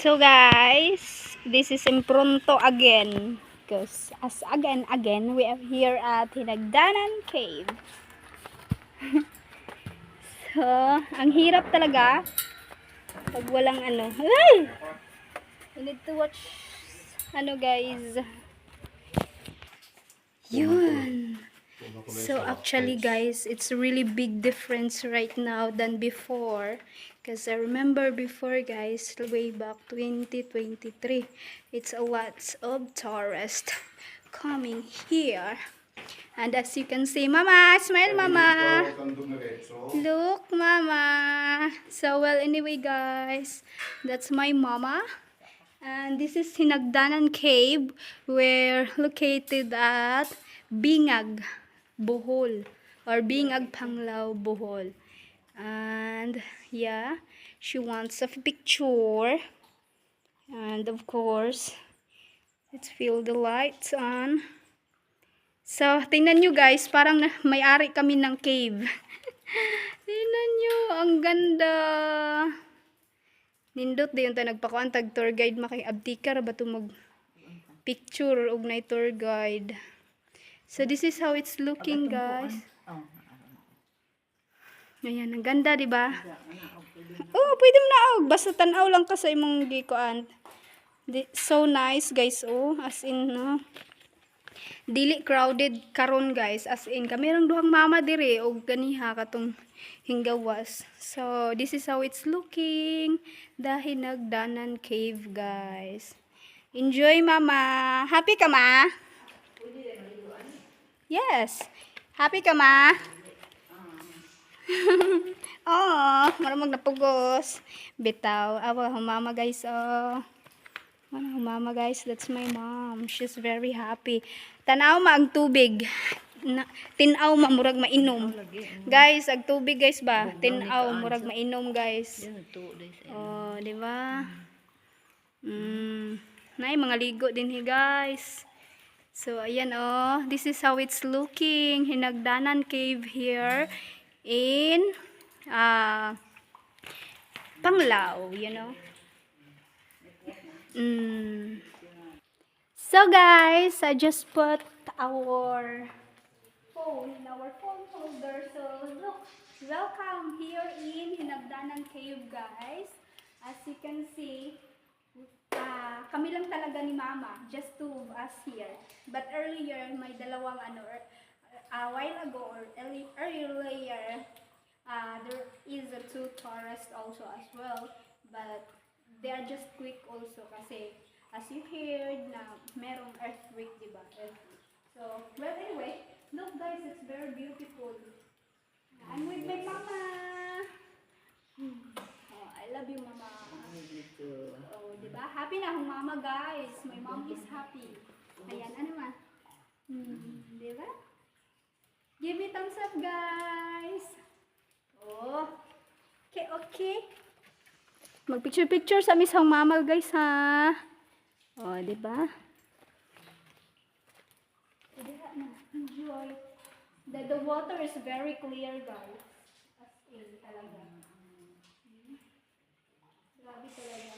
So guys, this is Impronto again. Because as again, we are here at Hinagdanan Cave. So, ang hirap talaga pag walang ano. Ay! You need to watch guys. Yun. So actually guys, it's a really big difference right now than before. Because I remember before guys, way back 2023, it's a lots of tourists coming here. And as you can see, Mama, smile Mama. Look Mama. So well anyway guys, that's my Mama. And this is Hinagdanan Cave. We're located at Bingag, Bohol. Or Bingag, Panglao, Bohol. And yeah, she wants a picture. And of course, let's feel the lights on. So, tingnan nyo guys, parang may-ari kami ng cave. Tingnan nyo, ang ganda. Nindot din tayo nagpakuan tag tour guide makiabtika ra ba to mag picture og na tour guide. So this is how it's looking guys. Ayan, ang ganda di ba? Oh, pwede mo na og basta tan-aw lang ka sa imong gikuan. So nice guys oh, as in no. Dili crowded karon guys, as in kami rang duhang mama dire og ganiha katong hinggawas. So this is how it's looking, the Hinagdanan Cave guys. Enjoy Mama. Happy ka ma? Yes. Happy ka ma? Oh, maramag napugos. Bitaw. Awa mama guys oh. Mama guys, that's my mom. She's very happy. Tanaw ma ang tubig. Tinaw ma murag mainom. Guys, ag tubig guys ba? Tinaw murag mainom guys. Oh, di ba? Nay mga ligo din guys. So ayan oh, this is how it's looking. Hinagdanan Cave here in Panglao, you know. So guys, I just put our phone in our phone holder. So look, welcome here in Hinagdanan Cave guys. As you can see, kami lang talaga ni Mama, just two of us here. But earlier, may dalawang a while ago or earlier, there is a two tourists also as well. But they are just quick also kasi as you heard na merong earthquake, diba? Earthquake. So, well anyway, look guys, it's very beautiful. I'm with my Mama. Oh, I love you Mama. Oh, diba? Happy na akong Mama guys. My mom is happy. Ayan, ano ma? Diba? Give me thumbs up guys. Oh. Okay, okay. Mag-picture-picture sa misang Mama guys ha. Oh, di ba? Enjoy. The water is very clear guys. As in talaga. Grabe talaga.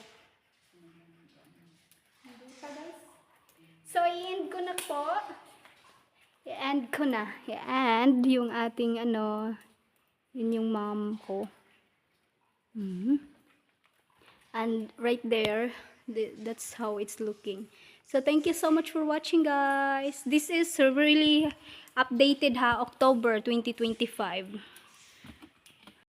Hindi pa guys. So, i-end ko na po. I-end ko na. I-end yung ating yun yung mom ko. And right there, that's how it's looking. So thank you so much for watching guys. This is really updated ha, October 2025.